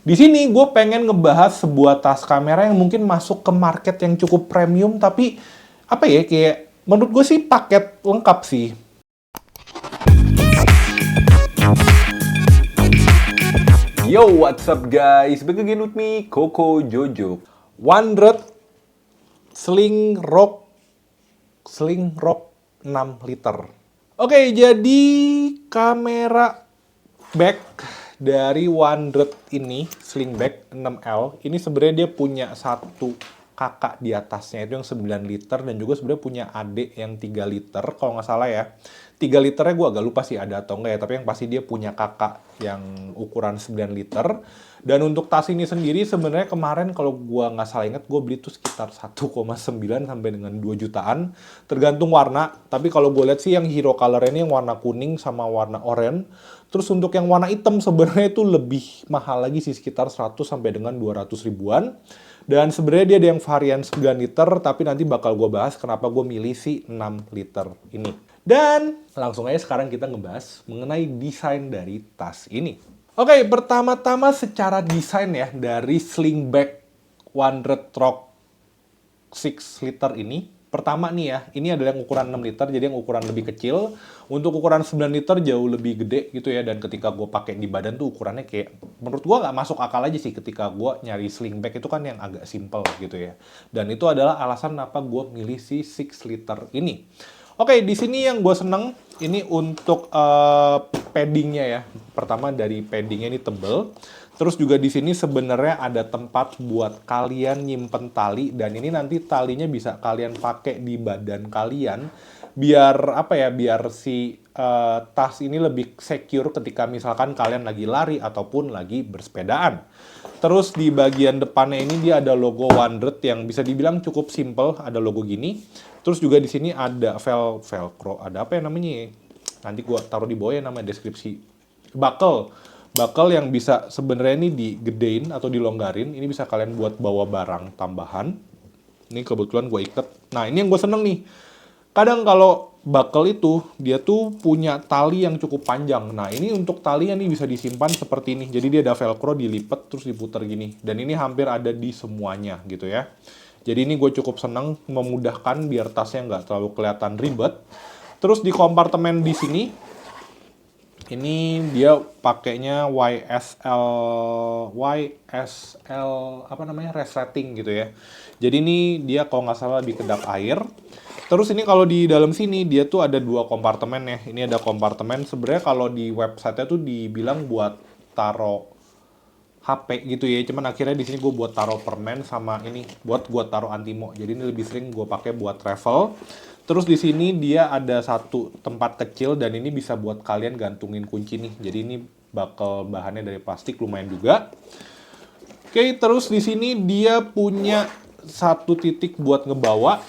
Di sini gue pengen ngebahas sebuah tas kamera yang mungkin masuk ke market yang cukup premium, tapi apa ya, kayak menurut gue sih paket lengkap sih. Yo, what's up guys? Back again with me, Koko Jojo. 100 Sling Rock 6 liter. Oke, jadi kamera back dari 100 ini, sling back 6L, ini sebenarnya dia punya satu kakak di atasnya, itu yang 9 liter, dan juga sebenarnya punya adik yang 3 liter, kalau nggak salah ya. 3 liternya gue agak lupa sih ada atau enggak ya, tapi yang pasti dia punya kakak yang ukuran 9 liter. Dan untuk tas ini sendiri sebenarnya kemarin kalau gue nggak salah ingat, gue beli tuh sekitar 1,9 sampai dengan 2 jutaan, tergantung warna. Tapi kalau gue lihat sih yang hero color ini yang warna kuning sama warna oranye. Terus untuk yang warna hitam sebenarnya itu lebih mahal lagi sih, sekitar 100 sampai dengan 200 ribuan. Dan sebenarnya dia ada yang varian 9 liter, tapi nanti bakal gue bahas kenapa gue milih si 6 liter ini. Dan langsung aja sekarang kita ngebahas mengenai desain dari tas ini. Oke, pertama-tama secara desain ya, dari slingback 100 Rock 6 liter ini. Pertama nih ya, ini adalah yang ukuran 6 liter, jadi yang ukuran lebih kecil. Untuk ukuran 9 liter jauh lebih gede gitu ya, dan ketika gue pakai di badan tuh ukurannya kayak, menurut gue nggak masuk akal aja sih ketika gue nyari slingback itu kan yang agak simple gitu ya. Dan itu adalah alasan kenapa gue milih si 6 liter ini. Oke, di sini yang gue seneng, ini untuk paddingnya ya. Pertama dari paddingnya ini tebel. Terus juga di sini sebenarnya ada tempat buat kalian nyimpen tali, dan ini nanti talinya bisa kalian pakai di badan kalian biar apa ya, biar si tas ini lebih secure ketika misalkan kalian lagi lari ataupun lagi bersepedaan. Terus di bagian depannya ini dia ada logo 100 yang bisa dibilang cukup simple, ada logo gini. Terus juga di sini ada velcro, ada apa ya namanya ya? Nanti gua taruh di bawah ya nama deskripsi. Buckle yang bisa sebenarnya ini digedein atau dilonggarin. Ini bisa kalian buat bawa barang tambahan. Ini kebetulan gue ikat. Nah, ini yang gue seneng nih. Kadang kalau buckle itu, dia tuh punya tali yang cukup panjang. Nah, ini untuk talinya nih bisa disimpan seperti ini. Jadi dia ada velcro, dilipat, terus diputar gini. Dan ini hampir ada di semuanya gitu ya. Jadi ini gue cukup seneng, memudahkan biar tasnya nggak terlalu kelihatan ribet. Terus di kompartemen di sini, ini dia pakainya YSL apa namanya, resleting gitu ya. Jadi ini dia kalau nggak salah lebih kedap air. Terus ini kalau di dalam sini dia tuh ada 2 kompartemen ya. Ini ada kompartemen sebenarnya kalau di website-nya tuh dibilang buat taro HP gitu ya. Cuman akhirnya di sini gue buat taro permen sama ini buat gue taro antimo. Jadi ini lebih sering gue pakai buat travel. Terus di sini dia ada satu tempat kecil dan ini bisa buat kalian gantungin kunci nih. Jadi ini bakal bahannya dari plastik lumayan juga. Oke, terus di sini dia punya satu titik buat ngebawa,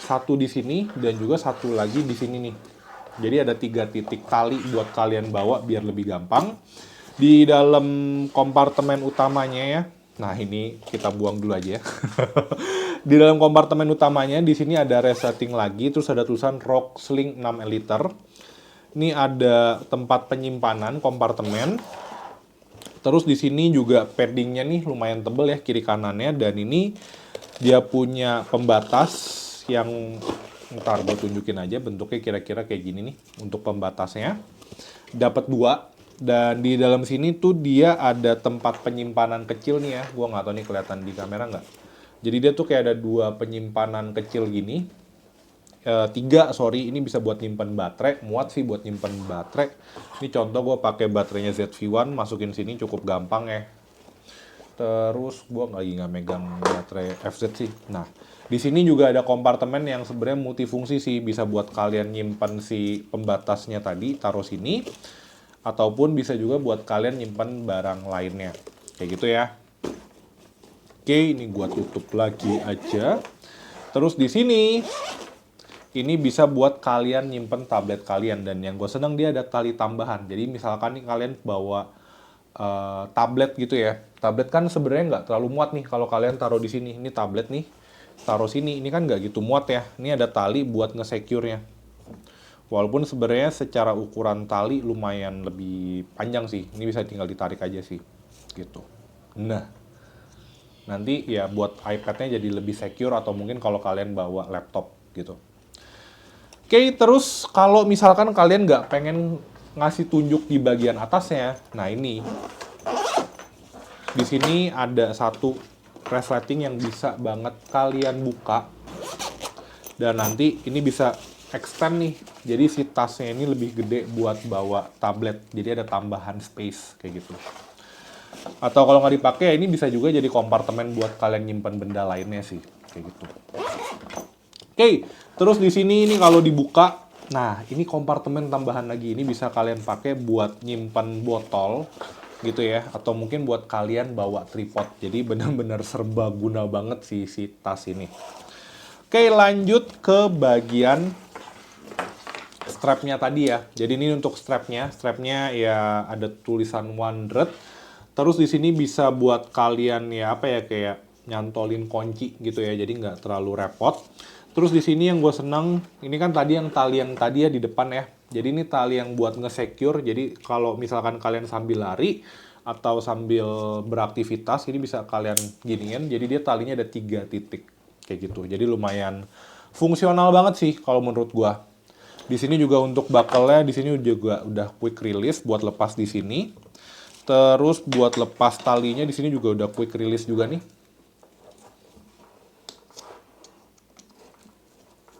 satu di sini dan juga satu lagi di sini nih. Jadi ada 3 titik tali buat kalian bawa biar lebih gampang. Di dalam kompartemen utamanya ya. Nah, ini kita buang dulu aja ya. Di dalam kompartemen utamanya di sini ada resetting lagi, terus ada tulisan Rock Sling 6 liter. Ini ada tempat penyimpanan kompartemen. Terus di sini juga paddingnya nih lumayan tebel ya kiri kanannya, dan ini dia punya pembatas yang ntar gue tunjukin aja bentuknya kira-kira kayak gini nih untuk pembatasnya. Dapat 2. Dan di dalam sini tuh dia ada tempat penyimpanan kecil nih ya. Gua nggak tahu nih kelihatan di kamera nggak. Jadi dia tuh kayak ada 2 penyimpanan kecil gini. 3, sorry. Ini bisa buat nyimpen baterai. Muat sih buat nyimpen baterai. Ini contoh gue pakai baterainya ZV-1. Masukin sini cukup gampang ya. Terus gue nggak megang baterai FZ sih. Nah, di sini juga ada kompartemen yang sebenarnya multifungsi sih. Bisa buat kalian nyimpen si pembatasnya tadi, taruh sini. Ataupun bisa juga buat kalian nyimpan barang lainnya. Kayak gitu ya. Oke, ini gua tutup lagi aja. Terus di sini, ini bisa buat kalian nyimpan tablet kalian. Dan yang gue seneng dia ada tali tambahan. Jadi misalkan nih kalian bawa tablet gitu ya. Tablet kan sebenarnya nggak terlalu muat nih kalau kalian taruh di sini. Ini tablet nih, taruh sini. Ini kan nggak gitu muat ya. Ini ada tali buat nge-secure-nya. Walaupun sebenarnya secara ukuran tali lumayan lebih panjang sih. Ini bisa tinggal ditarik aja sih. Gitu. Nah, nanti ya buat iPad-nya jadi lebih secure atau mungkin kalau kalian bawa laptop gitu. Oke, terus kalau misalkan kalian nggak pengen ngasih tunjuk di bagian atasnya, nah ini. Di sini ada satu resleting yang bisa banget kalian buka. Dan nanti ini bisa extend nih. Jadi si tasnya ini lebih gede buat bawa tablet. Jadi ada tambahan space kayak gitu. Atau kalau nggak dipakai, ini bisa juga jadi kompartemen buat kalian nyimpan benda lainnya sih, kayak gitu. Oke, terus di sini ini kalau dibuka, nah ini kompartemen tambahan lagi. Ini bisa kalian pakai buat nyimpan botol, gitu ya. Atau mungkin buat kalian bawa tripod. Jadi benar-benar serba guna banget sih si tas ini. Oke, lanjut ke bagian strapnya tadi ya. Jadi ini untuk strapnya ya ada tulisan 100. Terus di sini bisa buat kalian ya apa ya kayak nyantolin kunci gitu ya. Jadi nggak terlalu repot. Terus di sini yang gue seneng, ini kan tadi yang tali yang tadi ya di depan ya. Jadi ini tali yang buat nge-secure. Jadi kalau misalkan kalian sambil lari atau sambil beraktivitas, ini bisa kalian giniin. Jadi dia talinya ada 3 titik kayak gitu. Jadi lumayan fungsional banget sih kalau menurut gue. Di sini juga untuk buckle-nya, di sini juga udah quick release buat lepas di sini. Terus buat lepas talinya di sini juga udah quick release juga nih.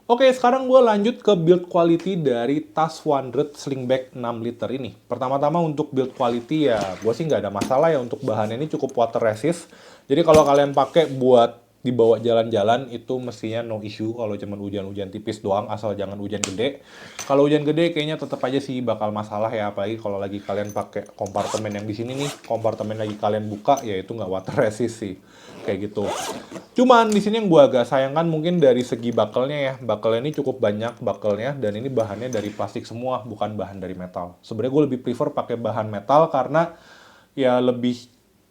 Oke, sekarang gue lanjut ke build quality dari tas 100 sling bag 6 liter ini. Pertama-tama untuk build quality ya, gue sih nggak ada masalah ya untuk bahannya ini cukup water resist. Jadi kalau kalian pakai buat dibawa jalan-jalan itu mestinya no issue kalau cuman hujan-hujan tipis doang, asal jangan hujan gede. Kalau hujan gede kayaknya tetap aja sih bakal masalah ya, apalagi kalau lagi kalian pakai kompartemen yang di sini nih, kompartemen lagi kalian buka ya itu nggak water resist sih. Kayak gitu. Cuman di sini yang gue agak sayangkan mungkin dari segi buckle-nya ya. Buckle-nya ini cukup banyak buckle-nya dan ini bahannya dari plastik semua, bukan bahan dari metal. Sebenarnya gue lebih prefer pakai bahan metal karena ya lebih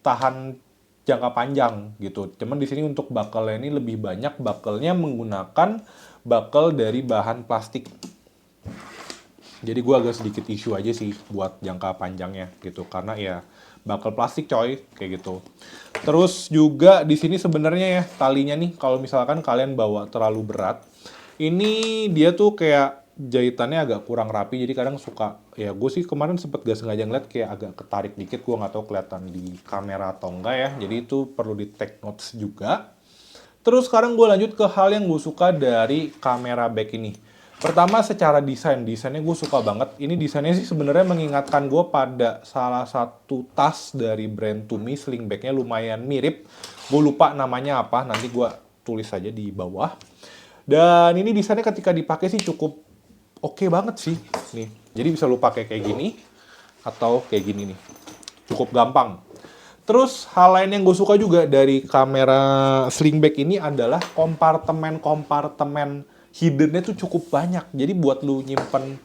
tahan jangka panjang gitu. Cuman di sini untuk buckle-nya ini lebih banyak buckle-nya menggunakan buckle dari bahan plastik. Jadi gue agak sedikit isu aja sih buat jangka panjangnya gitu karena ya buckle plastik coy kayak gitu. Terus juga di sini sebenarnya ya talinya nih kalau misalkan kalian bawa terlalu berat, ini dia tuh kayak jahitannya agak kurang rapi jadi kadang suka ya gue sih kemarin sempet gak sengaja ngeliat kayak agak ketarik dikit, gue nggak tahu kelihatan di kamera atau enggak ya, jadi itu perlu di take notes juga. Terus sekarang gue lanjut ke hal yang gue suka dari kamera bag ini. Pertama secara desainnya gue suka banget. Ini desainnya sih sebenarnya mengingatkan gue pada salah satu tas dari brand Tumi, sling bagnya lumayan mirip. Gue lupa namanya apa, nanti gue tulis aja di bawah. Dan ini desainnya ketika dipakai sih cukup oke banget sih. Nih, jadi bisa lu pakai kayak gini atau kayak gini nih. Cukup gampang. Terus hal lain yang gue suka juga dari kamera sling bag ini adalah kompartemen hiddennya tuh cukup banyak. Jadi buat lu nyimpen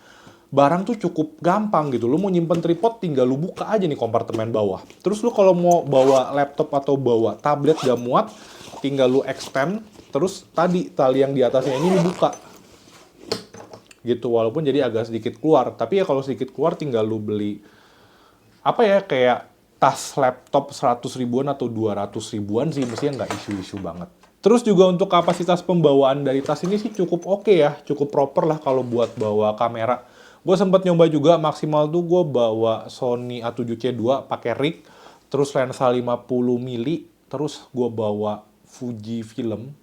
barang tuh cukup gampang gitu. Lu mau nyimpen tripod tinggal lu buka aja nih kompartemen bawah. Terus lu kalau mau bawa laptop atau bawa tablet gak muat, tinggal lu extend. Terus tadi tali yang di atasnya ini dibuka. Gitu, walaupun jadi agak sedikit keluar. Tapi ya kalau sedikit keluar tinggal lu beli apa ya kayak tas laptop 100 ribuan atau 200 ribuan sih, mestinya nggak isu-isu banget. Terus juga untuk kapasitas pembawaan dari tas ini sih cukup oke ya, cukup proper lah kalau buat bawa kamera. Gue sempet nyoba juga, maksimal tuh gue bawa Sony A7C II pakai rig, terus lensa 50 mili, terus gue bawa Fujifilm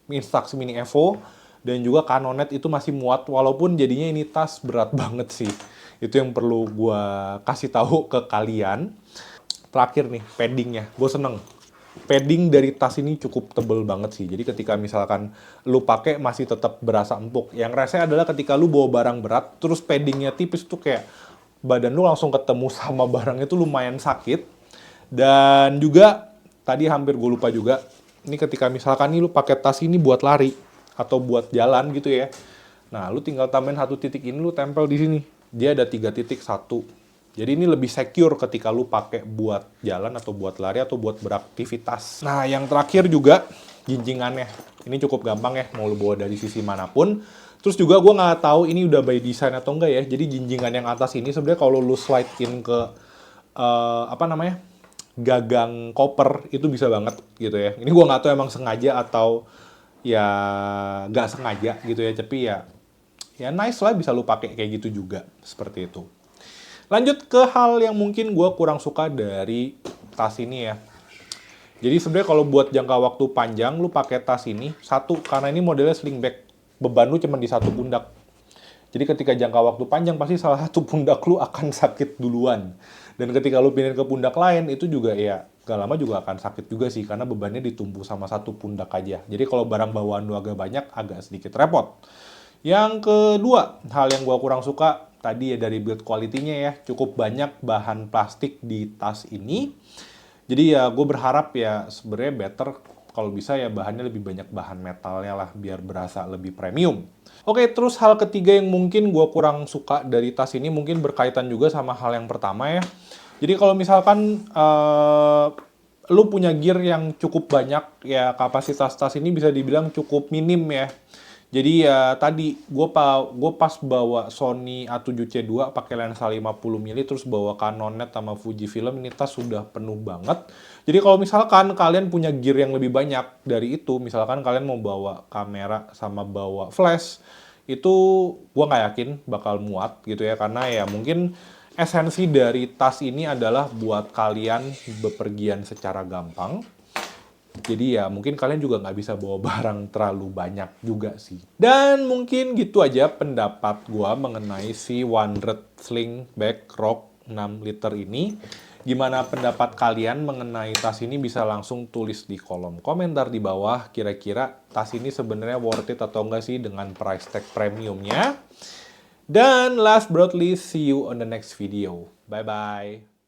Instax Mini Evo, dan juga Canonet itu masih muat, walaupun jadinya ini tas berat banget sih. Itu yang perlu gue kasih tahu ke kalian. Terakhir nih, paddingnya. Gue seneng. Padding dari tas ini cukup tebel banget sih. Jadi ketika misalkan lu pakai masih tetap berasa empuk. Yang rasanya adalah ketika lu bawa barang berat, terus paddingnya tipis tuh kayak badan lu langsung ketemu sama barangnya tuh lumayan sakit. Dan juga, tadi hampir gue lupa juga, ini ketika misalkan nih lu pakai tas ini buat lari atau buat jalan gitu ya. Nah, lu tinggal tambahin satu titik ini, lu tempel di sini. Dia ada 3 titik, 1. Jadi ini lebih secure ketika lu pakai buat jalan atau buat lari atau buat beraktivitas. Nah, yang terakhir juga jinjingannya. Ini cukup gampang ya, mau lu bawa dari sisi manapun. Terus juga gue nggak tahu ini udah by design atau enggak ya. Jadi jinjingan yang atas ini sebenarnya kalau lu slide in ke gagang koper itu bisa banget gitu ya. Ini gua nggak tahu emang sengaja atau ya nggak sengaja gitu ya, tapi ya nice lah bisa lu pakai kayak gitu juga, seperti itu. Lanjut ke hal yang mungkin gue kurang suka dari tas ini ya. Jadi sebenarnya kalau buat jangka waktu panjang lu pakai tas ini, satu karena ini modelnya sling bag, beban lu cuma di satu pundak. Jadi ketika jangka waktu panjang pasti salah satu pundak lu akan sakit duluan. Dan ketika lu pindahin ke pundak lain itu juga ya gak lama juga akan sakit juga sih karena bebannya ditumpu sama satu pundak aja. Jadi kalau barang bawaan lu agak banyak agak sedikit repot. Yang kedua, hal yang gua kurang suka tadi ya dari build quality-nya ya, cukup banyak bahan plastik di tas ini. Jadi ya gue berharap ya sebenarnya better kalau bisa ya bahannya lebih banyak bahan metalnya lah biar berasa lebih premium. Oke, terus hal ketiga yang mungkin gue kurang suka dari tas ini mungkin berkaitan juga sama hal yang pertama ya. Jadi kalau misalkan lu punya gear yang cukup banyak ya kapasitas tas ini bisa dibilang cukup minim ya. Jadi ya tadi gue pas bawa Sony A7C II pakai lensa 50mm terus bawa Canonet sama Fujifilm ini tas sudah penuh banget. Jadi kalau misalkan kalian punya gear yang lebih banyak dari itu, misalkan kalian mau bawa kamera sama bawa flash, itu gue nggak yakin bakal muat gitu ya karena ya mungkin esensi dari tas ini adalah buat kalian bepergian secara gampang. Jadi ya mungkin kalian juga nggak bisa bawa barang terlalu banyak juga sih. Dan mungkin gitu aja pendapat gua mengenai si OneDrive Sling Bag Rock 6 liter ini. Gimana pendapat kalian mengenai tas ini bisa langsung tulis di kolom komentar di bawah. Kira-kira tas ini sebenarnya worth it atau enggak sih dengan price tag premiumnya. Dan last but not least, see you on the next video. Bye-bye.